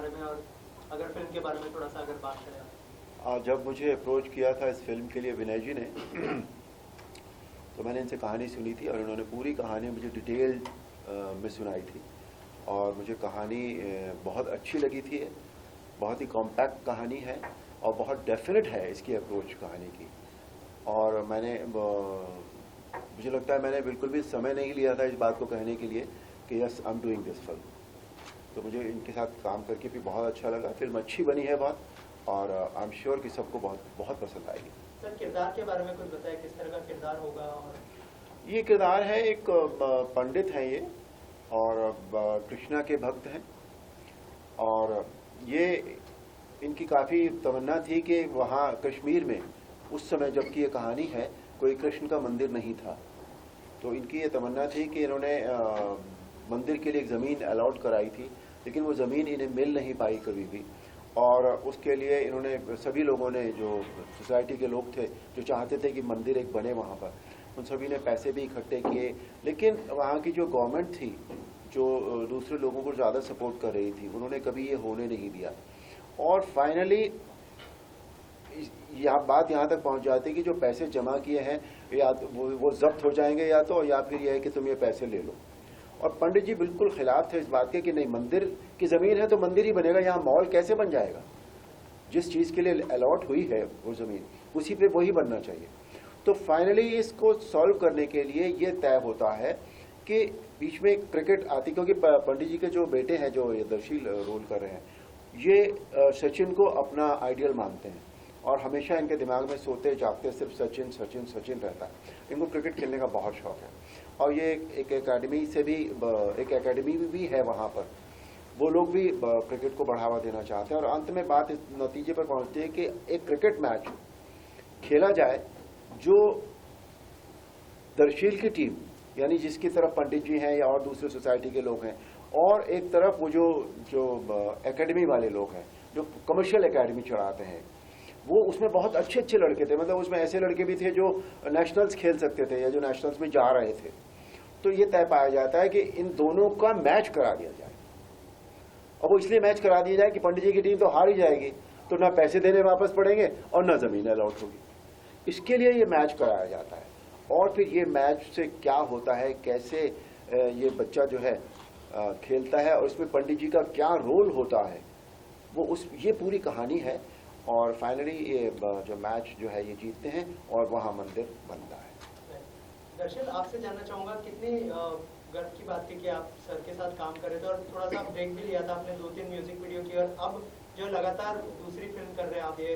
बारे में, और अगर फिल्म के बारे में थोड़ा सा अगर बात करें। जब मुझे अप्रोच किया था इस फिल्म के लिए विनय जी ने तो मैंने इनसे कहानी सुनी थी और इन्होंने पूरी कहानी मुझे डिटेल में सुनाई थी और मुझे कहानी बहुत अच्छी लगी थी। बहुत ही कॉम्पैक्ट कहानी है और बहुत डेफिनेट है इसकी अप्रोच कहानी की। और मुझे लगता है मैंने बिल्कुल भी समय नहीं लिया था इस बात को कहने के लिए कि yes I am doing this film. तो मुझे इनके साथ काम करके भी बहुत अच्छा लगा। फिल्म अच्छी बनी है बहुत और आई एम श्योर कि सबको बहुत बहुत पसंद आएगी। सर, किरदार के बारे में कुछ बताएं, किस तरह का किरदार होगा? और ये किरदार है, एक पंडित हैं ये और कृष्णा के भक्त हैं और ये इनकी काफ़ी तमन्ना थी कि वहाँ कश्मीर में उस समय जबकि ये कहानी है कोई कृष्ण का मंदिर नहीं था। तो इनकी ये तमन्ना थी कि इन्होंने मंदिर के लिए एक ज़मीन अलॉट कराई थी, लेकिन वो ज़मीन इन्हें मिल नहीं पाई कभी भी। और उसके लिए इन्होंने सभी लोगों ने, जो सोसाइटी के लोग थे जो चाहते थे कि मंदिर एक बने वहाँ पर, उन सभी ने पैसे भी इकट्ठे किए, लेकिन वहाँ की जो गवर्नमेंट थी जो दूसरे लोगों को ज़्यादा सपोर्ट कर रही थी, उन्होंने कभी ये होने नहीं दिया। और फाइनली बात यहाँ तक पहुँच जाती है कि जो पैसे जमा किए हैं या तो वो जब्त हो जाएंगे या फिर यह है कि तुम ये पैसे ले लो। और पंडित जी बिल्कुल खिलाफ थे इस बात के कि नहीं, मंदिर की ज़मीन है तो मंदिर ही बनेगा, यहाँ मॉल कैसे बन जाएगा। जिस चीज़ के लिए अलॉट हुई है वो ज़मीन, उसी पे वही बनना चाहिए। तो फाइनली इसको सॉल्व करने के लिए ये तय होता है कि बीच में क्रिकेट आती, क्योंकि पंडित जी के जो बेटे हैं जो ये दर्शील रोल कर रहे हैं, ये सचिन को अपना आइडियल मानते हैं और हमेशा इनके दिमाग में सोते जागते सिर्फ सचिन सचिन सचिन रहता है। इनको क्रिकेट खेलने का बहुत शौक है और ये एक एकेडमी से भी, एक एकेडमी भी है वहाँ पर, वो लोग भी क्रिकेट को बढ़ावा देना चाहते हैं। और अंत में बात इस नतीजे पर पहुँचती है कि एक क्रिकेट मैच खेला जाए जो दर्शील की टीम, यानी जिसकी तरफ पंडित जी हैं या और दूसरे सोसाइटी के लोग हैं, और एक तरफ वो जो एकेडमी वाले लोग हैं जो कमर्शियल एकेडमी चढ़ाते हैं, वो उसमें बहुत अच्छे अच्छे लड़के थे। मतलब उसमें ऐसे लड़के भी थे जो नेशनल्स खेल सकते थे या जो नेशनल्स में जा रहे थे। तो ये तय पाया जाता है कि इन दोनों का मैच करा दिया जाए। और वो इसलिए मैच करा दिया जाए कि पंडित जी की टीम तो हार ही जाएगी, तो ना पैसे देने वापस पड़ेंगे और ना जमीन अलॉट होगी। इसके लिए ये मैच कराया जाता है। और फिर ये मैच से क्या होता है, कैसे ये बच्चा जो है खेलता है और इसमें पंडित जी का क्या रोल होता है, वो ये पूरी कहानी है। और फाइनली ये जो मैच जो है ये जीतते हैं और वहाँ मंदिर बनता है। दर्शन, आपसे जानना चाहूँगा, कितनी गर्व की बात थी कि आप सर के साथ काम कर रहे थे और थोड़ा सा ब्रेक भी लिया था आपने 2-3 म्यूजिक वीडियो की, और अब जो लगातार दूसरी फिल्म कर रहे हैं आप ये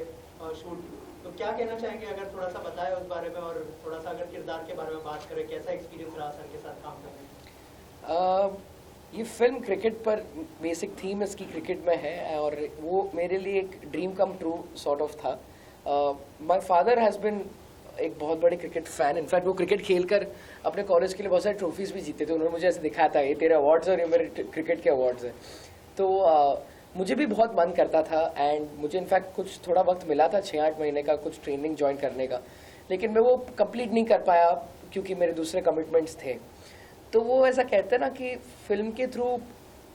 शूट, तो क्या कहना चाहेंगे? अगर थोड़ा सा बताएं उस बारे में, और थोड़ा सा अगर किरदार के बारे में बात करें, कैसा एक्सपीरियंस रहा सर के साथ काम करने? ये फिल्म क्रिकेट पर, बेसिक थीम इसकी क्रिकेट में है और वो मेरे लिए एक dream come true sort of था। माय फादर हैज़ बिन एक बहुत बड़े क्रिकेट फैन। इनफैक्ट वो क्रिकेट खेलकर अपने कॉलेज के लिए बहुत सारे ट्रॉफीज भी जीते थे। उन्होंने मुझे ऐसे दिखाया था, ये तेरे अवार्ड्स और ये मेरे क्रिकेट के अवार्ड्स हैं। तो मुझे भी बहुत मन करता था एंड मुझे इनफैक्ट कुछ थोड़ा वक्त मिला था 6-8 महीने का कुछ ट्रेनिंग ज्वाइन करने का, लेकिन मैं वो कंप्लीट नहीं कर पाया क्योंकि मेरे दूसरे कमिटमेंट्स थे। तो वो ऐसा कहते हैं ना कि फिल्म के थ्रू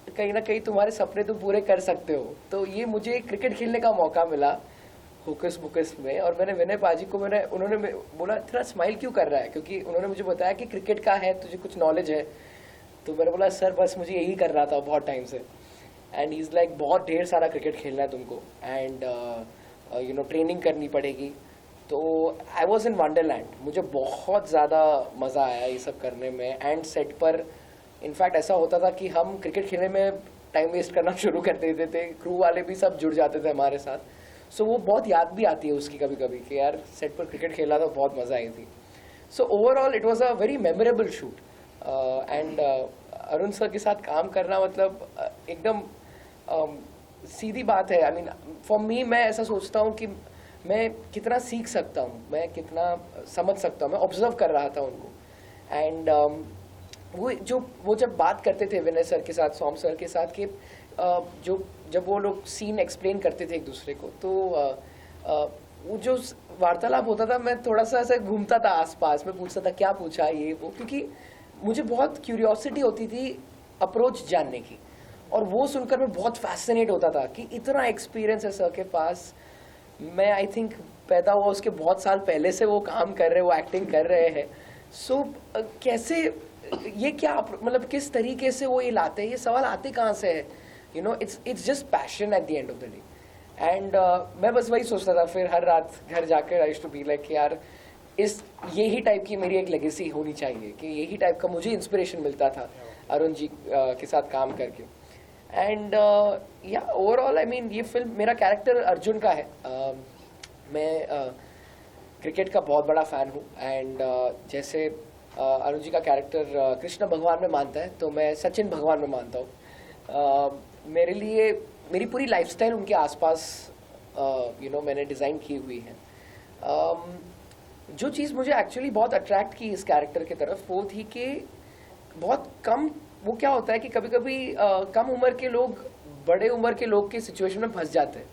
कहीं ना कहीं तुम्हारे सपने तुम पूरे कर सकते हो। तो ये मुझे क्रिकेट खेलने का मौका मिला होकस बुकस में, और मैंने विनय पाजी को उन्होंने बोला इतना स्माइल क्यों कर रहा है, क्योंकि उन्होंने मुझे बताया कि क्रिकेट का है, तुझे कुछ नॉलेज है। तो मैंने बोला सर बस मुझे यही कर रहा था बहुत टाइम से। एंड ही इज़ लाइक बहुत ढेर सारा क्रिकेट खेलना है तुमको एंड यू नो ट्रेनिंग करनी पड़ेगी। तो आई वॉज इन वंडरलैंड। मुझे बहुत ज़्यादा मज़ा आया ये सब करने में। एंड सेट पर इनफैक्ट ऐसा होता था कि हम क्रिकेट खेलने में टाइम वेस्ट करना शुरू कर देते थे, क्रू वाले भी सब जुड़ जाते थे हमारे साथ। सो वो बहुत याद भी आती है उसकी कभी कभी कि यार सेट पर क्रिकेट खेला तो बहुत मज़ा आई थी। So overall it was a very memorable shoot. And Arun sir के साथ काम करना मतलब एकदम सीधी बात है। आई मीन फॉर मी, मैं ऐसा सोचता हूँ कि मैं कितना सीख सकता हूँ, मैं कितना समझ सकता हूँ। मैं ऑब्जर्व कर रहा था उनको। एंड वो जब बात करते थे विनय सर के साथ, सोम सर के साथ, कि जब वो लोग सीन एक्सप्लेन करते थे एक दूसरे को, तो वो जो वार्तालाप होता था, मैं थोड़ा सा ऐसे घूमता था आसपास, मैं पूछता था क्या पूछा ये वो, क्योंकि मुझे बहुत क्यूरियोसिटी होती थी अप्रोच जानने की। और वो सुनकर मैं बहुत फैसिनेट होता था कि इतना एक्सपीरियंस है सर के पास। मैं आई थिंक पैदा हुआ उसके बहुत साल पहले से वो काम कर रहे हैं, वो एक्टिंग कर रहे हैं। सो कैसे ये क्या मतलब किस तरीके से वो ये लाते हैं, ये सवाल आते कहाँ से है? You know it's just passion at the end of the day. And मैं बस वही सोचता था फिर हर रात घर जाकर, I used to be like यार यही टाइप की मेरी एक लेगेसी होनी चाहिए, कि यही टाइप का मुझे इंस्पिरेशन मिलता था अरुण जी के साथ काम करके। एंड या ओवरऑल आई मीन ये फिल्म, मेरा कैरेक्टर अर्जुन का है। मैं क्रिकेट का बहुत बड़ा फ़ैन हूँ। एंड जैसे अरुण जी का कैरेक्टर कृष्ण भगवान में मानता है, तो मैं सचिन भगवान में मानता हूँ। मेरे लिए मेरी पूरी लाइफस्टाइल उनके आसपास मैंने डिज़ाइन की हुई है। जो चीज़ मुझे एक्चुअली बहुत अट्रैक्ट की इस कैरेक्टर की तरफ वो थी कि बहुत कम, वो क्या होता है कि कभी कभी कम उम्र के लोग बड़े उम्र के लोग की सिचुएशन में फंस जाते हैं,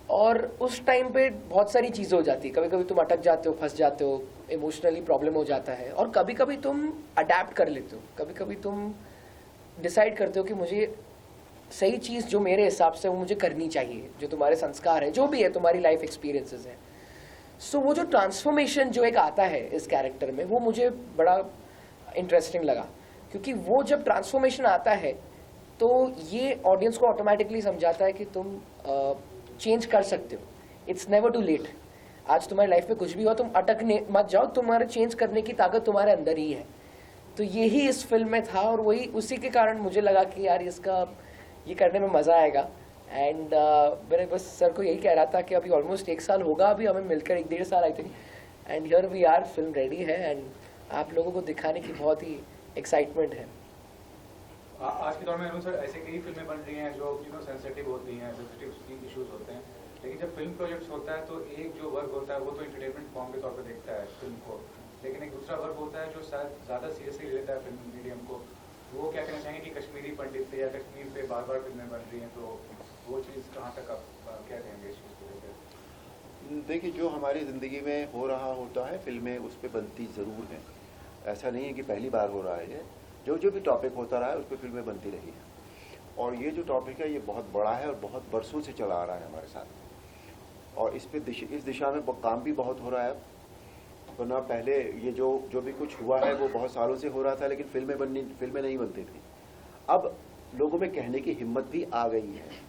और उस टाइम पे बहुत सारी चीज़ें हो जाती है। कभी कभी तुम अटक जाते हो, फंस जाते हो, इमोशनली प्रॉब्लम हो जाता है, और कभी कभी तुम अडेप्ट कर लेते हो, कभी कभी तुम डिसाइड करते हो कि मुझे सही चीज़ जो मेरे हिसाब से वो मुझे करनी चाहिए, जो तुम्हारे संस्कार है, जो भी है तुम्हारी लाइफ एक्सपीरियंसेस हैं। सो वो जो ट्रांसफॉर्मेशन जो एक आता है इस कैरेक्टर में, वो मुझे बड़ा इंटरेस्टिंग लगा, क्योंकि वो जब ट्रांसफॉर्मेशन आता है तो ये ऑडियंस को ऑटोमेटिकली समझाता है कि तुम चेंज कर सकते हो। It's never too late. आज तुम्हारी लाइफ में कुछ भी हो, तुम अटकने मत जाओ, तुम्हारे चेंज करने की ताकत तुम्हारे अंदर ही है। तो यही इस फिल्म में था, और वही उसी के कारण मुझे लगा कि यार इसका ये करने में मज़ा आएगा। एंड मैंने बस सर को यही कह रहा था कि अभी ऑलमोस्ट 1 साल होगा अभी हमें मिलकर, 1-1.5 साल I think, and here we are, film ready है एंड आप लोगों को दिखाने की बहुत ही एक्साइटमेंट है। आज के दौर में अरुण सर ऐसे कई फिल्में बन रही हैं जो सेंसिटिव होती हैं, सेंसिटिव इश्यूज होते हैं, लेकिन जब फिल्म प्रोजेक्ट्स होता है तो एक जो वर्ग होता है वो तो एंटरटेनमेंट फॉर्म के तौर पर देखता है फिल्म को, लेकिन एक दूसरा वर्ग होता है जो शायद ज़्यादा सीरियसली लेता है फिल्म मीडियम को। वो क्या कहना चाहेंगे कि कश्मीरी पंडित पे या कश्मीर पे बार बार फिल्में बन रही हैं, तो वो चीज़ कहाँ तक आप क्या कहेंगे इस चीज़ को लेकर? देखिए, जो हमारी ज़िंदगी में हो रहा होता है फिल्में उस पर बनती ज़रूर हैं। ऐसा नहीं है कि पहली बार हो रहा है। ये जो भी टॉपिक होता रहा है उस पर फिल्में बनती रही हैं, और ये जो टॉपिक है ये बहुत बड़ा है और बहुत बरसों से चला आ रहा है हमारे साथ, और इस दिशा में काम भी बहुत हो रहा है। वरना पहले ये जो भी कुछ हुआ है वो बहुत सालों से हो रहा था, लेकिन फिल्में नहीं बनती थी। अब लोगों में कहने की हिम्मत भी आ गई है।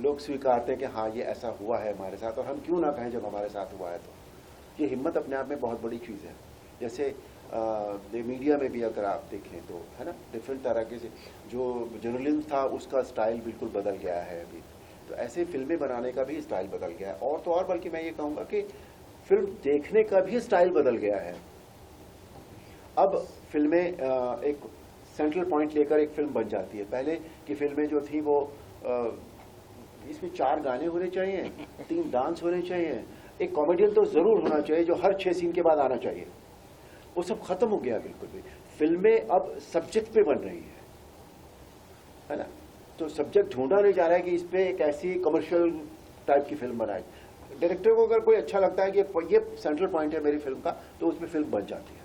लोग स्वीकारते हैं कि हाँ ये ऐसा हुआ है हमारे साथ, और हम क्यों ना कहें जब हमारे साथ हुआ है। तो ये हिम्मत अपने आप में बहुत बड़ी चीज़ है। जैसे मीडिया में भी अगर आप देखें तो है ना, डिफरेंट तरह के से जो जर्नलिज्म था उसका स्टाइल बिल्कुल बदल गया है अभी। तो ऐसे फिल्में बनाने का भी स्टाइल बदल गया है, और तो और बल्कि मैं ये कहूँगा कि फिल्म देखने का भी स्टाइल बदल गया है। अब फिल्में एक सेंट्रल पॉइंट लेकर एक फिल्म बन जाती है। पहले की फिल्में जो थी वो इसमें 4 गाने होने चाहिए, 3 डांस होने चाहिए, एक कॉमेडियन तो जरूर होना चाहिए जो हर 6 सीन के बाद आना चाहिए। वो सब खत्म हो गया बिल्कुल भी। फिल्में अब सब्जेक्ट पे बन रही है ना। तो सब्जेक्ट ढूंढा नहीं जा रहा है कि इस पे एक ऐसी कमर्शियल टाइप की फिल्म बनाए। डायरेक्टर को अगर कोई अच्छा लगता है कि ये सेंट्रल पॉइंट है मेरी फिल्म का, तो उसमें फिल्म बन जाती है।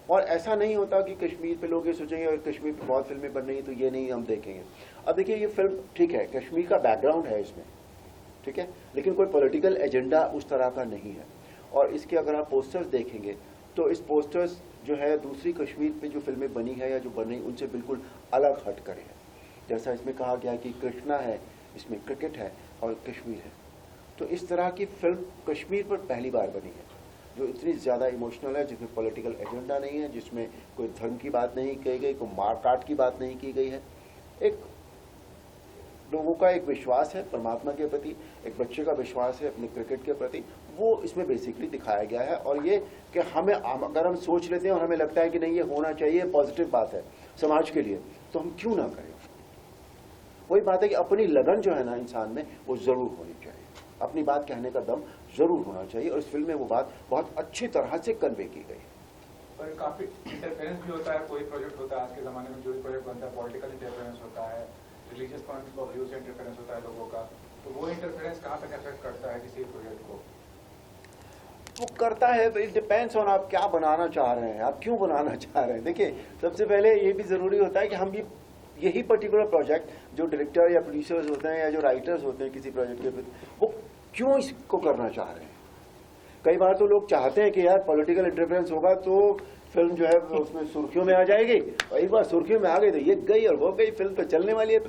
और ऐसा नहीं होता कि कश्मीर पे लोग ये सोचेंगे और कश्मीर पे बहुत फिल्में बन रही हैं तो ये नहीं हम देखेंगे। अब देखिए, ये फिल्म ठीक है, कश्मीर का बैकग्राउंड है इसमें, ठीक है, लेकिन कोई पॉलिटिकल एजेंडा उस तरह का नहीं है। और इसके अगर आप पोस्टर्स देखेंगे तो इस पोस्टर्स जो है दूसरी कश्मीर पे जो फिल्में बनी है या जो बन रही उनसे बिल्कुल अलग हट कर है। जैसा इसमें कहा गया है कि कृष्णा है, इसमें क्रिकेट है और कश्मीर है। तो इस तरह की फिल्म कश्मीर पर पहली बार बनी है जो इतनी ज़्यादा इमोशनल है, जिसमें पॉलिटिकल एजेंडा नहीं है, जिसमें कोई धर्म की बात नहीं कही गई, कोई मार काट की बात नहीं की गई है। एक लोगों का एक विश्वास है परमात्मा के प्रति, एक बच्चे का विश्वास है अपने क्रिकेट के प्रति, वो इसमें बेसिकली दिखाया गया है। और ये कि हमें अगर हम सोच लेते हैं और हमें लगता है कि नहीं ये होना चाहिए, पॉजिटिव बात है समाज के लिए, तो हम क्यों ना करें। वही बात है कि अपनी लगन जो है ना इंसान में वो जरूर होनी चाहिए, अपनी बात कहने का दम जरूर होना चाहिए, और इस फिल्म में वो बात बहुत अच्छी तरह से कन्वे की गई। पर काफी इंटरफेरेंस भी होता है, कोई प्रोजेक्ट होता है आज के जमाने में जो भी प्रोजेक्ट बनता है, पॉलिटिकल इंटरफेरेंस होता है, रिलीजियस पॉइंट ऑफ व्यू से इंटरफेरेंस होता है लोगों का, तो वो इंटरफेरेंस कहाँ तक अफेक्ट करता है किसी प्रोजेक्ट को? वो करता है, इट डिपेंड्स ऑन आप क्या बनाना चाह रहे हैं, आप क्यों बनाना चाह रहे हैं। देखिए, सबसे पहले ये भी ज़रूरी होता है कि हम भी यही पर्टिकुलर प्रोजेक्ट जो डायरेक्टर या प्रोड्यूसर्स होते हैं या जो राइटर्स होते हैं किसी प्रोजेक्ट के प्रति, वो क्यों इसको करना चाह रहे हैं। कई बार तो लोग चाहते हैं कि यार पॉलिटिकल इंटरफेरेंस होगा तो फिल्म जो है उसमें सुर्खियों में आ जाएगी, और एक बार सुर्खियों में आ गई तो ये गई और वो गई, फिल्म तो चलने वाली है।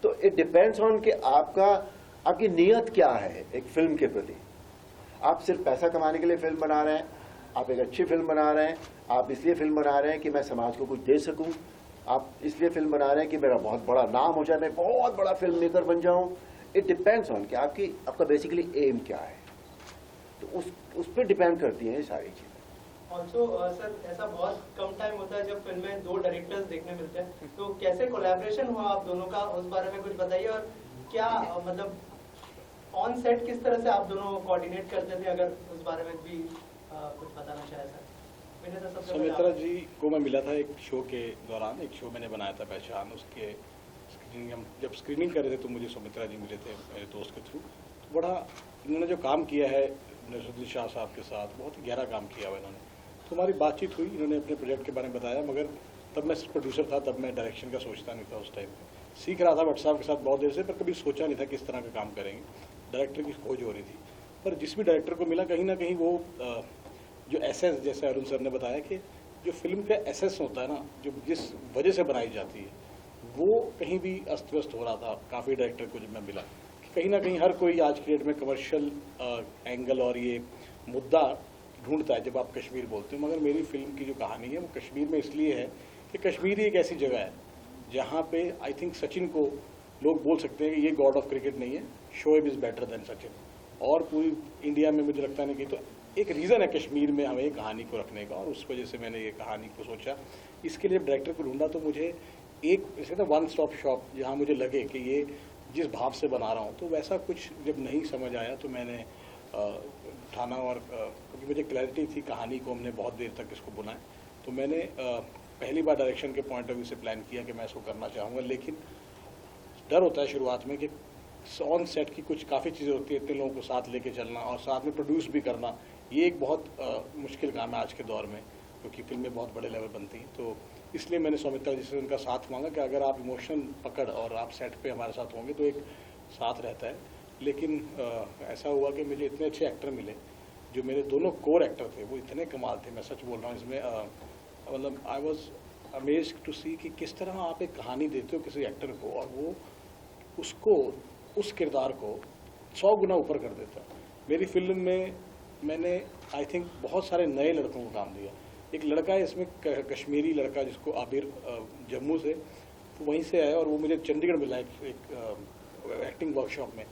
तो इट डिपेंड्स ऑन कि आपकी नीयत क्या है एक फिल्म के प्रति। आप सिर्फ पैसा कमाने के लिए फिल्म बना रहे हैं, आप एक अच्छी फिल्म बना रहे हैं, आप इसलिए फिल्म बना रहे हैं कि मैं समाज को कुछ दे सकूं, आप इसलिए फिल्म बना रहे हैं कि मेरा बहुत बड़ा नाम हो जाए, मैं बहुत बड़ा फिल्म मेकर बन जाऊं। इट डिपेंड्स ऑन कि आपका बेसिकली एम क्या है, तो उस पर डिपेंड करती हैं ये सारी चीज़ें। ऑल्सो सर, ऐसा बहुत कम टाइम होता है जब फिल्म में 2 डायरेक्टर्स देखने मिलते हैं, तो कैसे कोलैबोरेशन हुआ आप दोनों का, उस बारे में कुछ बताइए। और क्या मतलब ऑन सेट किस तरह से आप दोनों कोऑर्डिनेट करते थे, अगर उस बारे में भी कुछ बताना चाहे सर। मैंने तो सबसे सुमित्रा जी को मैं मिला था एक शो के दौरान, एक शो मैंने बनाया था पहचान, उसके स्क्रीनिंग, हम जब स्क्रीनिंग कर रहे थे तो मुझे सुमित्रा जी मिले थे मेरे दोस्त के थ्रू। तो बड़ा इन्होंने जो काम किया है नसरुद्दीन शाह साहब के साथ, बहुत ही गहरा काम किया हुआ इन्होंने। तो हमारी बातचीत हुई, इन्होंने अपने प्रोजेक्ट के बारे में बताया, मगर तब मैं प्रोड्यूसर था, तब मैं डायरेक्शन का सोचता नहीं था। उस टाइम सीख रहा था भट्ट साहब के साथ बहुत देर से, पर कभी सोचा नहीं था किस तरह का काम करेंगे। डायरेक्टर की खोज हो रही थी, पर जिस भी डायरेक्टर को मिला कहीं ना कहीं वो जो एसेंस, जैसे अरुण सर ने बताया कि जो फिल्म का एसेंस होता है ना, जो जिस वजह से बनाई जाती है, वो कहीं भी अस्त व्यस्त हो रहा था। काफ़ी डायरेक्टर को जब मैं मिला, कहीं ना कहीं हर कोई आज की डेट में कमर्शियल एंगल और ये मुद्दा ढूंढता है जब आप कश्मीर बोलते हो, मगर मेरी फिल्म की जो कहानी है वो कश्मीर में इसलिए है कि कश्मीर एक ऐसी जगह है जहाँ पे आई थिंक सचिन को लोग बोल सकते हैं कि ये गॉड ऑफ क्रिकेट नहीं है, Shoaib is better than Sachin, और पूरी इंडिया में मुझे लगता नहीं कि, तो एक रीज़न है कश्मीर में हमें कहानी को रखने का, और उस वजह से मैंने ये कहानी को सोचा। इसके लिए डायरेक्टर को ढूंढा तो मुझे एक जैसे ना वन स्टॉप शॉप, जहाँ मुझे लगे कि ये जिस भाव से बना रहा हूँ, तो वैसा कुछ जब नहीं समझ आया तो मैंने उठाना, और क्योंकि मुझे क्लैरिटी थी कहानी को, हमने बहुत देर तक इसको बुना है, तो मैंने पहली बार डायरेक्शन के पॉइंट ऑफ व्यू से प्लान किया कि मैं इसको करना चाहूँगा। लेकिन डर होता है शुरुआत में कि ऑन सेट की कुछ काफ़ी चीज़ें होती है, इतने लोगों को साथ लेके चलना और साथ में प्रोड्यूस भी करना, ये एक बहुत मुश्किल काम है आज के दौर में, क्योंकि फिल्में बहुत बड़े लेवल बनती हैं। तो इसलिए मैंने सौमित्रा जी से उनका साथ मांगा कि अगर आप इमोशन पकड़ और आप सेट पे हमारे साथ होंगे तो एक साथ रहता है। लेकिन ऐसा हुआ कि मुझे इतने अच्छे एक्टर मिले, जो मेरे दोनों कोर एक्टर थे वो इतने कमाल थे, मैं सच बोल रहा हूँ। इसमें मतलब आई वॉज अमेज्ड टू सी कि किस तरह आप एक कहानी देते हो किसी एक्टर को, और वो उसको, उस किरदार को 100 गुना ऊपर कर देता। मेरी फिल्म में मैंने आई थिंक बहुत सारे नए लड़कों को काम दिया। एक लड़का है इसमें कश्मीरी लड़का, जिसको आबिर, जम्मू से, तो वहीं से आया और वो मुझे चंडीगढ़ मिला एक एक्टिंग वर्कशॉप में।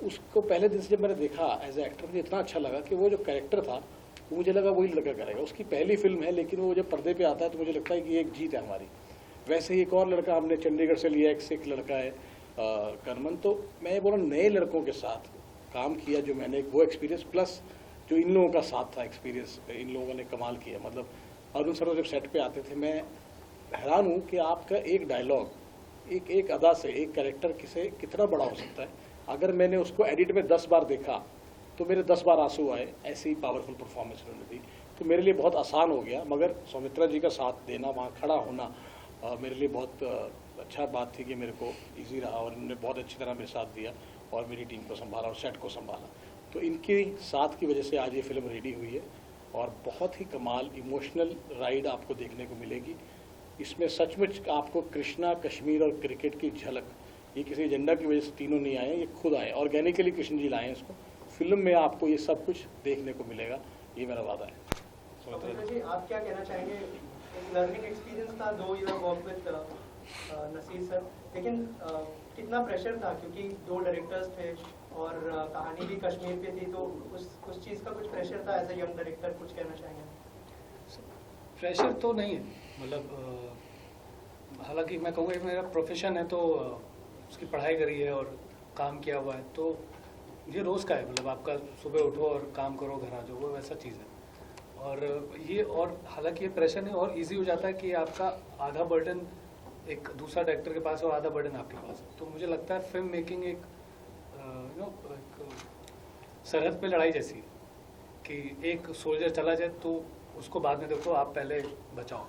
उसको पहले दिन से जब मैंने देखा एज ए एक्टर, मुझे इतना अच्छा लगा कि वो जो कैरेक्टर था वो मुझे लगा वही लड़का करेगा। उसकी पहली फिल्म है, लेकिन वो जब पर्दे पे आता है तो मुझे लगता है कि ये एक जीत है हमारी। वैसे ही एक और लड़का हमने चंडीगढ़ से लिया, एक सिख लड़का है करमन। तो मैं बोला नए लड़कों के साथ काम किया, जो मैंने वो एक्सपीरियंस प्लस जो इन लोगों का साथ था एक्सपीरियंस, इन लोगों ने कमाल किया। मतलब अरुण सर जब सेट पे आते थे, मैं हैरान हूँ कि आपका एक डायलॉग, एक अदा से एक कैरेक्टर कितना बड़ा हो सकता है। अगर मैंने उसको एडिट में 10 बार देखा तो मेरे 10 बार आंसू आए, ऐसी पावरफुल परफॉर्मेंस उन्होंने दी। तो मेरे लिए बहुत आसान हो गया, मगर सौमित्रा जी का साथ देना, वहाँ खड़ा होना मेरे लिए बहुत अच्छा बात थी कि मेरे को इजी रहा, और उन्होंने बहुत अच्छी तरह मेरे साथ दिया और मेरी टीम को संभाला और सेट को संभाला। तो इनके साथ की वजह से आज ये फिल्म रेडी हुई है, और बहुत ही कमाल इमोशनल राइड आपको देखने को मिलेगी। इसमें सचमुच आपको कृष्णा, कश्मीर और क्रिकेट की झलक, ये किसी एजेंडा की वजह से तीनों नहीं आए, ये खुद आए, ऑर्गेनिकली कृष्ण जी लाए हैं इसको। फिल्म में आपको ये सब कुछ देखने को मिलेगा, ये मेरा वादा है। जी, आप क्या कहना चाहेंगे? एक लर्निंग एक्सपीरियंस था, 2 year work with Naseer sir, लेकिन कितना प्रेशर था, क्योंकि 2 डायरेक्टर्स थे और कहानी भी कश्मीर पे थी, तो उस चीज़ का कुछ प्रेशर था एज ए यंग डायरेक्टर, कुछ कहना चाहेंगे? प्रेशर तो नहीं है, मतलब हालांकि मैं कहूँगा मेरा प्रोफेशन है, तो उसकी पढ़ाई करी है और काम किया हुआ है, तो ये रोज़ का है। मतलब आपका सुबह उठो और काम करो, घर आ जाओ, वो वैसा चीज़ है। और ये, और हालांकि ये प्रेशर नहीं, और इजी हो जाता है कि आपका आधा बर्डन एक दूसरा डायरेक्टर के पास है और आधा बर्डन आपके पास है। तो मुझे लगता है फिल्म मेकिंग एक एक सरहद पे लड़ाई जैसी है कि एक सोल्जर चला जाए तो उसको बाद में देखो, आप पहले बचाओ,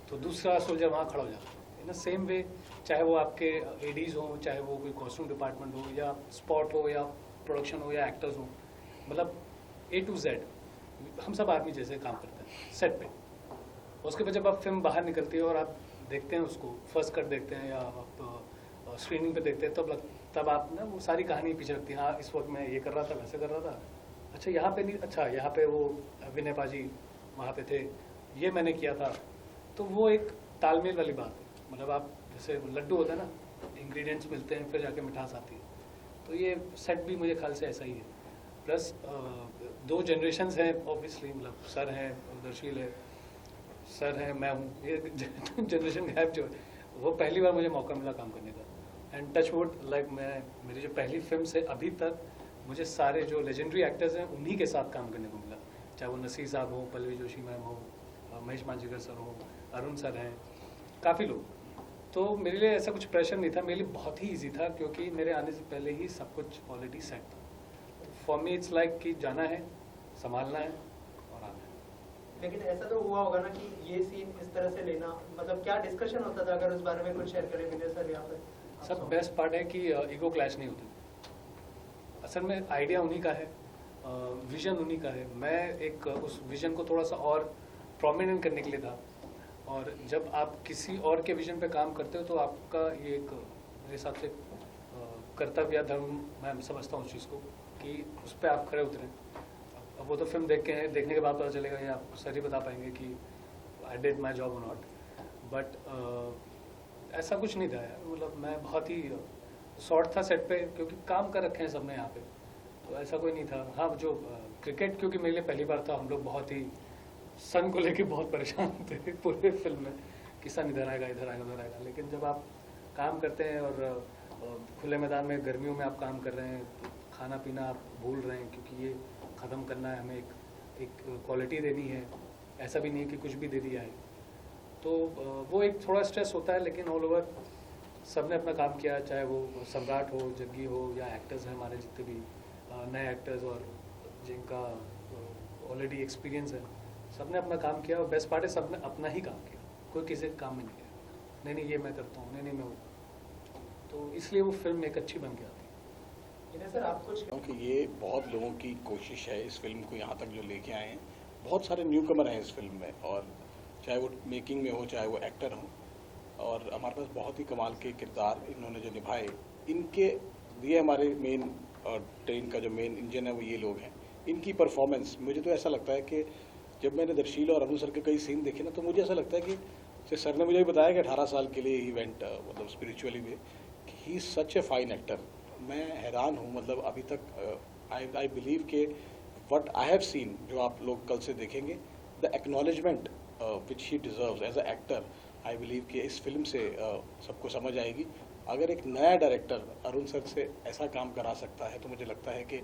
तो दूसरा सोल्जर वहाँ खड़ा हो जाता है। इन द सेम वे, चाहे वो आपके एडीज हों, चाहे वो कोई कॉस्ट्यूम डिपार्टमेंट हो, या स्पॉट हो, या प्रोडक्शन हो, या एक्टर्स हो, मतलब A to Z हम सब आर्मी जैसे काम करते हैं सेट पे। उसके बाद जब आप फिल्म बाहर निकलती है और आप देखते हैं उसको, फर्स्ट कट देखते हैं या आप स्क्रीनिंग पे देखते हैं, तब आप ना वो सारी कहानी पीछे रखती है। हाँ, इस वक्त मैं ये कर रहा था, वैसे कर रहा था, अच्छा यहाँ पे नहीं, अच्छा यहाँ पे वो विनय पाजी वहाँ पे थे, ये मैंने किया था। तो वो एक तालमेल वाली बात है। मतलब आप जैसे लड्डू होता है ना, इंग्रेडिएंट्स मिलते हैं फिर जाके मिठास आती है, तो ये सेट भी मुझे ख्याल से ऐसा ही है। प्लस 2 जनरेशंस हैं ऑब्वियसली, मतलब सर हैं, दर्शील है, सर हैं, मैं हूँ, ये जनरेशन गैप जो है, वो पहली बार मुझे मौका मिला काम करने का। एंड टच वुड, लाइक मेरी जो पहली फिल्म से अभी तक मुझे सारे जो लेजेंडरी एक्टर्स हैं उन्हीं के साथ काम करने को मिला, चाहे वो नसीर साहब हो, पल्लवी जोशी मैम हो, महेश मांजरेकर सर हो, अरुण सर हैं, काफ़ी लोग। तो मेरे लिए ऐसा कुछ प्रेशर नहीं था, मेरे लिए बहुत ही ईजी था, क्योंकि मेरे आने से पहले ही सब कुछ ऑलरेडी सेट था। फॉर मी इट्स लाइक कि जाना है, संभालना है और आना है। लेकिन ऐसा तो हुआ होगा ना कि ये सीन इस तरह से लेना, मतलब क्या डिस्कशन होता था, अगर उस बारे में कुछ शेयर करें विनय सर यहाँ पे? सब बेस्ट पार्ट है कि ईगो क्लैश नहीं होती। असल में आइडिया उन्हीं का है, विजन उन्हीं का है। मैं एक उस विजन को थोड़ा सा और प्रोमिनेंट करने के लिए था, और जब आप किसी और के विजन पे काम करते हो तो आपका ये एक मेरे हिसाब से कर्तव्य या धर्म, मैं समझता हूँ उस चीज़ को, कि उस पर आप खड़े उतरें। अब वो तो फिल्म देखने के बाद पता चलेगा, या आप सर ही बता पाएंगे कि आई डिड माई जॉब और नॉट, बट ऐसा कुछ नहीं था यार। मतलब मैं बहुत ही शॉर्ट था सेट पे, क्योंकि काम कर रखे हैं सबने यहाँ पे, तो ऐसा कोई नहीं था। हाँ, जो क्रिकेट क्योंकि मेरे लिए पहली बार था, हम लोग बहुत ही सन को लेके बहुत परेशान थे पूरे फिल्म में कि सन इधर आएगा, इधर आएगा, उधर आएगा। लेकिन जब आप काम करते हैं और खुले मैदान में गर्मियों में आप काम कर रहे हैं, तो खाना पीना आप भूल रहे हैं, क्योंकि ये ख़त्म करना है हमें, एक क्वालिटी देनी है, ऐसा भी नहीं है कि कुछ भी दे दिया है। तो वो एक थोड़ा स्ट्रेस होता है, लेकिन ऑल ओवर सब ने अपना काम किया, चाहे वो सम्राट हो, जग्गी हो, या एक्टर्स हैं हमारे जितने भी नए एक्टर्स और जिनका ऑलरेडी एक्सपीरियंस है, सब ने अपना काम किया। और बेस्ट पार्ट है सब ने अपना ही काम किया, कोई किसी के काम में नहीं किया, नहीं ये मैं करता हूँ, नहीं मैं वो, तो इसलिए वो फिल्म एक अच्छी बन के आती है। सर आप कुछ, क्योंकि ये बहुत लोगों की कोशिश है इस फिल्म को यहाँ तक जो लेके आए हैं। बहुत सारे न्यू कमर हैं इस फिल्म में, और चाहे वो मेकिंग में हो, चाहे वो एक्टर हो, और हमारे पास बहुत ही कमाल के किरदार इन्होंने जो निभाए, इनके लिए हमारे मेन ट्रेन का जो मेन इंजन है वो ये लोग हैं। इनकी परफॉर्मेंस, मुझे तो ऐसा लगता है कि जब मैंने दर्शील और अरुण सर के कई सीन देखे ना, तो मुझे ऐसा लगता है कि जैसे सर ने मुझे भी बताया कि 18 साल के लिए ही वेंट, मतलब स्पिरिचुअली भी, कि ही सच ए फाइन एक्टर। मैं हैरान हूँ, मतलब अभी तक आई बिलीव के व्हाट आई हैव सीन, जो आप लोग कल से देखेंगे, the acknowledgement which he deserves as a actor, I believe कि इस फिल्म से सबको समझ आएगी। अगर एक नया डायरेक्टर अरुण सर से ऐसा काम करा सकता है, तो मुझे लगता है कि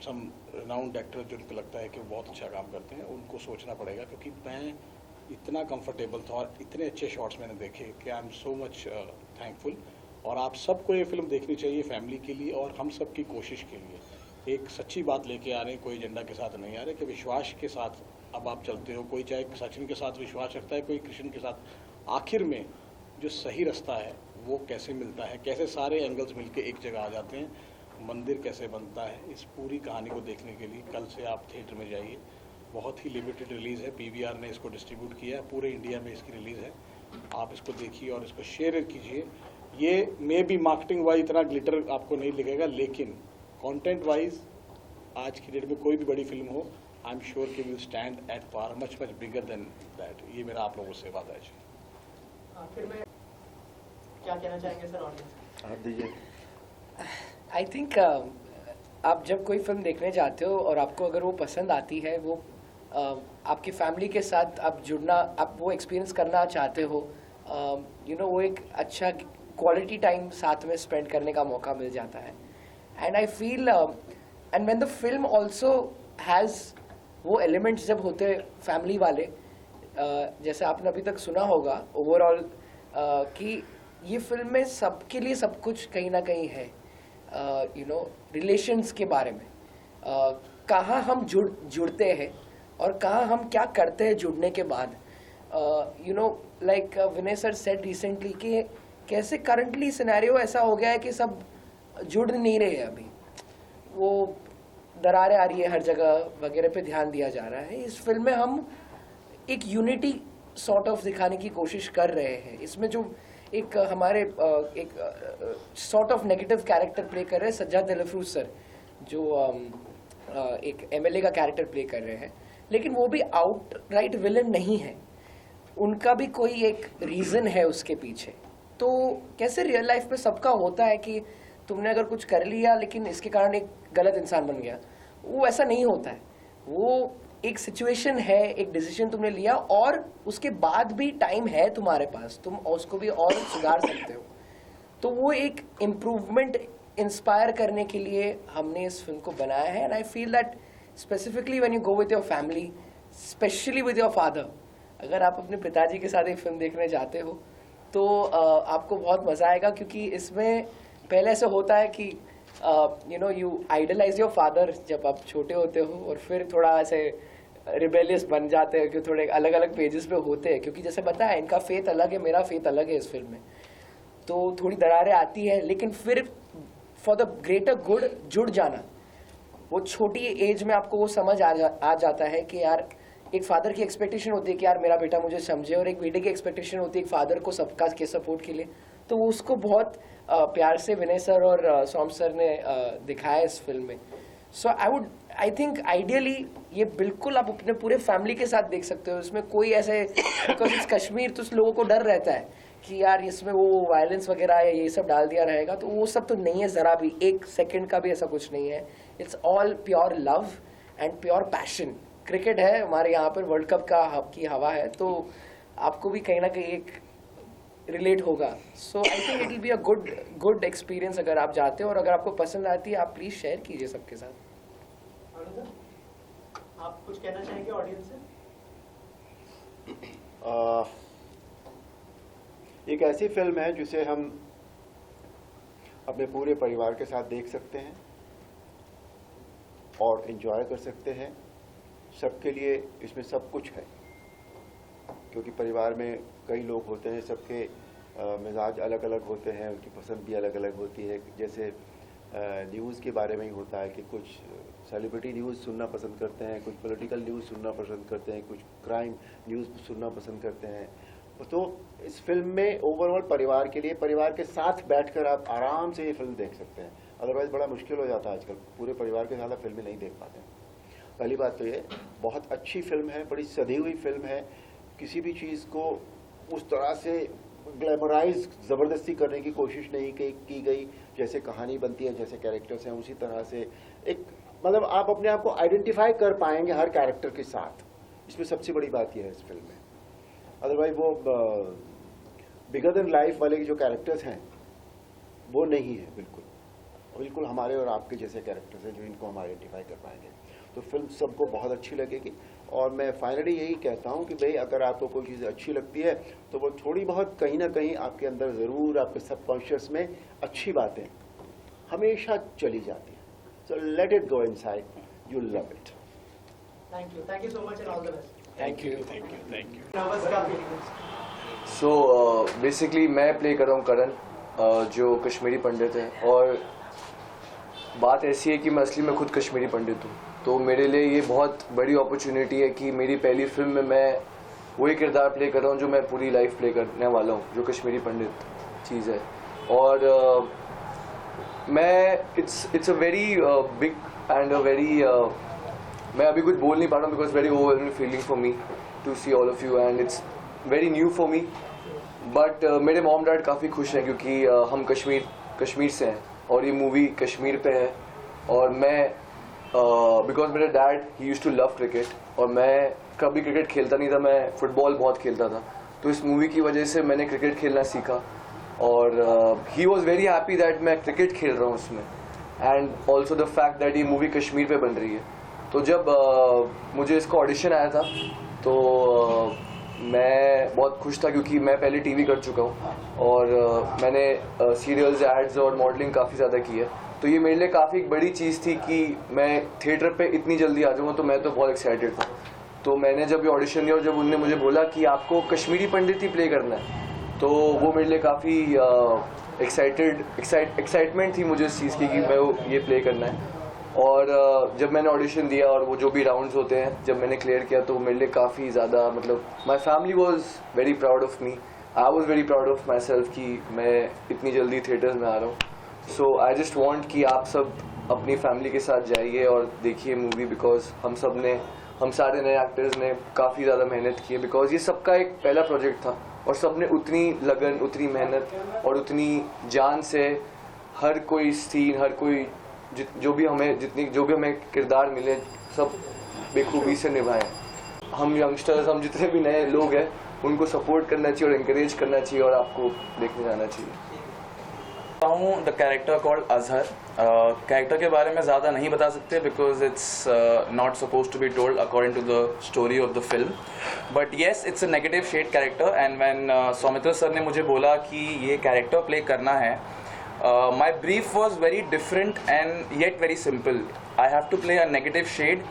सम रिनाउंड एक्टर जिनको लगता है कि बहुत अच्छा काम करते हैं, उनको सोचना पड़ेगा। क्योंकि मैं इतना कंफर्टेबल था और इतने अच्छे शॉट्स मैंने देखे कि I am so much thankful. और आप सबको ये फिल्म देखनी चाहिए, फैमिली के लिए और हम सब की कोशिश के लिए। एक सच्ची बात लेके आ रहे हैं, कोई एजेंडा के साथ नहीं आ रहे, कि विश्वास के साथ अब आप चलते हो। कोई चाहे सचिन के साथ विश्वास रखता है, कोई कृष्ण के साथ। आखिर में जो सही रास्ता है वो कैसे मिलता है, कैसे सारे एंगल्स मिलके एक जगह आ जाते हैं, मंदिर कैसे बनता है, इस पूरी कहानी को देखने के लिए कल से आप थिएटर में जाइए। बहुत ही लिमिटेड रिलीज़ है, पीवीआर ने इसको डिस्ट्रीब्यूट किया है, पूरे इंडिया में इसकी रिलीज़ है। आप इसको देखिए और इसको शेयर कीजिए। ये मे बी मार्केटिंग वाइज इतना ग्लिटर आपको नहीं लिखेगा, लेकिन कंटेंट वाइज आज की डेट में कोई भी बड़ी फिल्म हो, आई एम श्योर कि will stand at far much bigger than that. ये मेरा आप लोगों से वादा है। आखिर में क्या कहना चाहेंगे सर ऑडियंस? आप दीजिए। आई थिंक आप जब कोई फिल्म देखने जाते हो और आपको अगर वो पसंद आती है, वो आपकी फैमिली के साथ आप जुड़ना, आप वो एक्सपीरियंस करना चाहते हो, वो एक अच्छा क्वालिटी टाइम साथ में स्पेंड करने का मौका मिल जाता है। And I feel and when the film also has वो एलिमेंट्स जब होते फैमिली वाले, जैसे आपने अभी तक सुना होगा ओवरऑल कि ये फिल्म में सबके लिए सब कुछ कहीं ना कहीं है, रिलेशंस के बारे में, कहाँ हम जुड़ते हैं और कहाँ हम क्या करते हैं जुड़ने के बाद. You know like Vinay sir said recently कि कैसे करंटली सिनेरियो ऐसा हो गया है कि सब जुड़ नहीं रहे हैं अभी. वो दरारें आ रही है हर जगह वगैरह पे ध्यान दिया जा रहा है. इस फिल्म में हम एक यूनिटी सॉर्ट ऑफ दिखाने की कोशिश कर रहे हैं. इसमें जो एक हमारे एक sort of negative character play कर रहे हैं सज्जाद दिलफरूज सर, जो एक एमएलए का कैरेक्टर प्ले कर रहे हैं, लेकिन वो भी आउटराइट विलन नहीं है. उनका भी कोई एक रीजन है उसके पीछे. तो कैसे रियल लाइफ में सबका होता है कि तुमने अगर कुछ कर लिया लेकिन इसके कारण एक गलत इंसान बन गया, वो ऐसा नहीं होता है. वो एक सिचुएशन है, एक डिसीजन तुमने लिया और उसके बाद भी टाइम है तुम्हारे पास, तुम उसको भी और सुधार सकते हो. तो वो एक इम्प्रूवमेंट इंस्पायर करने के लिए हमने इस फिल्म को बनाया है. And I feel that specifically when you go with your family, specially with your father, अगर आप अपने पिताजी के साथ एक फिल्म देखने जाते हो तो आपको बहुत मज़ा आएगा. क्योंकि इसमें पहले ऐसा होता है कि you know you idolise your father जब आप छोटे होते हो, और फिर थोड़ा ऐसे रिबेलियस बन जाते हैं कि थोड़े अलग अलग पेजेस पे होते हैं. क्योंकि जैसे बताया इनका फेथ अलग है, मेरा फेथ अलग है इस फिल्म में, तो थोड़ी दरारें आती है. लेकिन फिर फॉर द ग्रेटर गुड जुड़ जाना, वो छोटी एज में आपको वो समझ आ जाता है कि यार एक फादर की एक्सपेक्टेशन होती है कि यार मेरा बेटा मुझे समझे, और एक बेटे की एक्सपेक्टेशन होती है एक फादर को सबका के सपोर्ट के लिए. तो वो उसको बहुत प्यार से विनय सर और सोम सर ने दिखाया इस फिल्म में. सो आई थिंक आइडियली ये बिल्कुल आप अपने पूरे फैमिली के साथ देख सकते हो. इसमें कोई ऐसे, बिकॉज इट्स कश्मीर, तो लोगों को डर रहता है कि यार इसमें वो वायलेंस वगैरह या ये सब डाल दिया रहेगा, तो वो सब तो नहीं है ज़रा भी, एक सेकंड का भी ऐसा कुछ नहीं है. It's all pure love and pure passion. Cricket है हमारे यहाँ पर, वर्ल्ड कप की हवा है, तो आपको भी कहीं ना कहीं एक रिलेट होगा. So I think it will be a good experience अगर आप जाते हो, और अगर आपको पसंद आती है आप प्लीज़ शेयर कीजिए सबके साथ. आप कुछ कहना चाहेंगे ऑडियंस से? एक ऐसी फिल्म है जिसे हम अपने पूरे परिवार के साथ देख सकते हैं और एंजॉय कर सकते हैं. सबके लिए इसमें सब कुछ है, क्योंकि परिवार में कई लोग होते हैं, सबके मिजाज अलग अलग होते हैं, उनकी पसंद भी अलग अलग होती है. जैसे न्यूज़ के बारे में ही होता है कि कुछ सेलिब्रिटी न्यूज़ सुनना पसंद करते हैं, कुछ पॉलिटिकल न्यूज़ सुनना पसंद करते हैं, कुछ क्राइम न्यूज़ सुनना पसंद करते हैं. तो इस फिल्म में ओवरऑल परिवार के लिए, परिवार के साथ बैठकर आप आराम से ये फिल्म देख सकते हैं. अदरवाइज़ बड़ा मुश्किल हो जाता है आजकल, पूरे परिवार के साथ आप फिल्में नहीं देख पाते हैं. पहली बात तो ये बहुत अच्छी फिल्म है, बड़ी सधी हुई फिल्म है. किसी भी चीज़ को उस तरह से ग्लैमराइज ज़बरदस्ती करने की कोशिश नहीं की गई. जैसे कहानी बनती है, जैसे कैरेक्टर्स हैं, उसी तरह से एक मतलब आप अपने आप को आइडेंटिफाई कर पाएंगे हर कैरेक्टर के साथ. इसमें सबसे बड़ी बात यह है इस फिल्म में. अदरवाइज वो बिगर देन लाइफ वाले जो कैरेक्टर्स हैं वो नहीं है. बिल्कुल हमारे और आपके जैसे कैरेक्टर्स हैं जो इनको हम आइडेंटिफाई कर पाएंगे. तो फिल्म सबको बहुत अच्छी लगेगी. और मैं फाइनली यही कहता हूँ कि भाई अगर आपको कोई चीज़ अच्छी लगती है तो वो थोड़ी बहुत कहीं ना कहीं आपके अंदर ज़रूर, आपके सबकॉन्शियस में अच्छी बातें हमेशा चली जाती हैं. So let it go inside, you love it. Thank you so much and all the best. Thank you. Nervous का फीलिंग? सो बेसिकली मैं प्ले कर रहा हूँ करण, जो कश्मीरी पंडित है. और बात ऐसी है कि मैं असली में खुद कश्मीरी पंडित हूँ, तो मेरे लिए ये बहुत बड़ी अपॉर्चुनिटी है कि मेरी पहली फिल्म में मैं वही किरदार प्ले कर रहा हूँ जो मैं पूरी लाइफ प्ले करने वाला हूँ, जो कश्मीरी पंडित चीज़ है. और मैं it's a very big and a very मैं अभी कुछ बोल नहीं पा रहा हूँ, because very overwhelming feeling for me to see all of you and it's very new for me. But मेरे मॉम डैड काफ़ी खुश हैं क्योंकि हम कश्मीर से हैं और ये मूवी कश्मीर पे है. और मैं बिकॉज मेरे dad he used to love cricket और मैं कभी क्रिकेट खेलता नहीं था, मैं फुटबॉल बहुत खेलता था. तो इस मूवी की वजह से मैंने क्रिकेट खेलना सीखा और he was very happy that मैं क्रिकेट खेल रहा हूँ उसमें. And also the fact that ये मूवी कश्मीर पे बन रही है. तो जब मुझे इसका ऑडिशन आया था तो मैं बहुत खुश था क्योंकि मैं पहले टीवी कर चुका हूँ और मैंने सीरियल्स, एड्स और मॉडलिंग काफ़ी ज़्यादा की है, तो ये मेरे लिए काफ़ी एक बड़ी चीज़ थी कि मैं थिएटर पे इतनी जल्दी आ जाऊँगा, तो मैं तो बहुत एक्साइटेड था। तो मैंने जब ये ऑडिशन दिया और जब उन्होंने मुझे बोला कि आपको कश्मीरी पंडित ही प्ले करना है, तो वो मेरे लिए काफ़ी एक्साइटमेंट थी मुझे इस चीज़ की कि मैं ये प्ले करना है। और जब मैंने ऑडिशन दिया और वो जो भी राउंड्स होते हैं जब मैंने क्लियर किया, तो मेरे लिए काफ़ी ज़्यादा मतलब my family was very proud of me, I was very proud of my self कि मैं इतनी जल्दी थिएटर्स में आ रहा हूँ। सो आई जस्ट वॉन्ट कि आप सब अपनी फैमिली के साथ जाइए और देखिए मूवी, बिकॉज हम सारे नए एक्टर्स ने काफ़ी ज़्यादा मेहनत की है, बिकॉज ये सबका एक पहला प्रोजेक्ट था और सबने उतनी लगन, उतनी मेहनत और उतनी जान से हर कोई सीन, हर कोई जो भी हमें किरदार मिले सब बेखूबी से निभाएं। हम यंगस्टर्स, हम जितने भी नए लोग हैं उनको सपोर्ट करना चाहिए और encourage करना चाहिए और आपको देखने जाना चाहिए। The character called Azhar. Character के बारे में ज़्यादा नहीं बता सकते because it's not suppose to be told according to the story of the film, but yes it's a negative shade character and when Soumitra sir ने मुझे बोला कि ये कैरेक्टर प्ले करना है, my brief was very different and yet very simple. I have to play a negative shade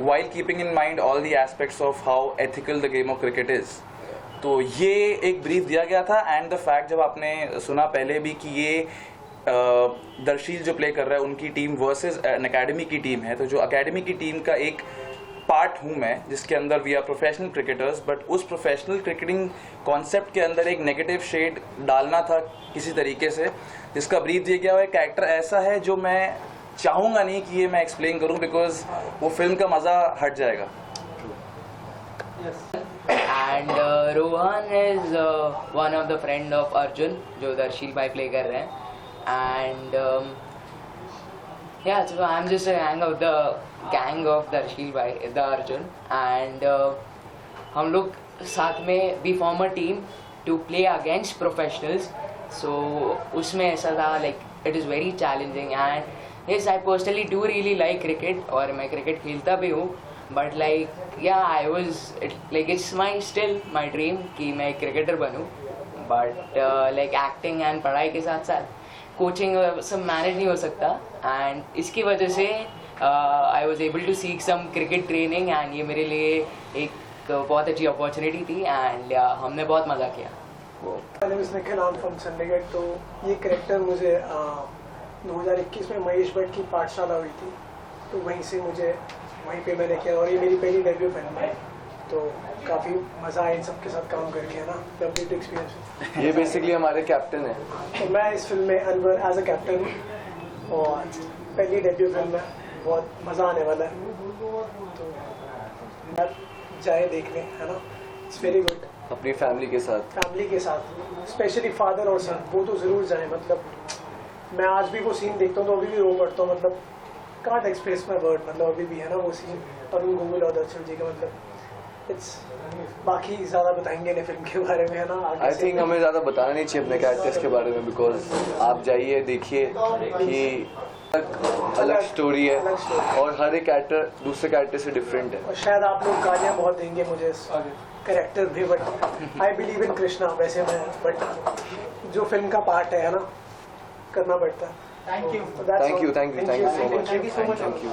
while keeping in mind all the aspects of how ethical the game of cricket is. तो ये एक brief दिया गया था and the fact जब आपने सुना पहले भी कि ये दर्शील जो प्ले कर रहा है उनकी टीम वर्सेस एन अकेडमी की टीम है, तो जो अकेडमी की टीम का एक पार्ट हूँ मैं जिसके अंदर we are professional cricketers, but उस प्रोफेशनल क्रिकेटिंग कॉन्सेप्ट के अंदर एक नेगेटिव शेड डालना था किसी तरीके से, जिसका ब्रीफ दिया गया हुआ एक कैरेक्टर ऐसा है जो मैं चाहूँगा नहीं कि ये मैं एक्सप्लेन करूँ बिकॉज वो फिल्म का मज़ा हट जाएगा। And Rohan is one of the friend of Arjun जो दर्शील भाई प्ले कर रहे हैं and yeah, so I'm just a gang of Darshil bhai, the Arjun, and हम लोग साथ में we form a team to play against professionals. So उसमें ऐसा था like it is very challenging and yes, I personally do really like cricket और मैं cricket खेलता भी हूँ, but like yeah, it's still my dream कि मैं cricketer बनूँ, but like acting and पढ़ाई के साथ साथ कोचिंग सब मैनेज नहीं हो सकता एंड इसकी वजह से I was able to seek some cricket training and ये मेरे लिए एक बहुत अच्छी अपॉर्चुनिटी थी एंड हमने बहुत मज़ा किया। Nikhil, I am from Chandigarh. तो ये करेक्टर मुझे 2021 में महेश भट्ट की पाठशाला हुई थी, तो वहीं पे मैंने किया और ये मेरी पहली डेब्यू फिल्म है, तो काफ़ी मज़ा आया इन सब के साथ काम करके, है ना, कंप्लीट एक्सपीरियंस। ये बेसिकली हमारे कैप्टन है। तो मैं इस फिल्म में अनवर एज अ कैप्टन और पहली डेब्यू फिल्म में बहुत मज़ा आने वाला है, तो जाए देखने, है ना, इट्स वेरी गुड। अपनी फैमिली के साथ स्पेशली फादर और सन, वो तो ज़रूर जाए। मतलब मैं आज भी वो सीन देखता हूँ तो अभी भी रो पड़ता हूँ, मतलब कांट एक्सप्रेस माई वर्ड, मतलब अभी भी, है ना, वो सीन अरुण गोविल और दर्शन जी का, मतलब बाकी ज़्यादा बताएंगे नहीं फिल्म के बारे में, है ना। आई थिंक हमें ज़्यादा बताना नहीं चाहिए अपने कैरेक्टर्स के बारे में, बिकॉज आप जाइए देखिए कि अलग स्टोरी है और हर एक कैरेक्टर दूसरे कैरेक्टर से डिफरेंट है। और शायद आप लोग गालियाँ बहुत देंगे मुझे कैरेक्टर भी, but I believe in Krishna वैसे मैं, बट जो फिल्म का पार्ट है ना, करना पड़ता है। Thank you so much.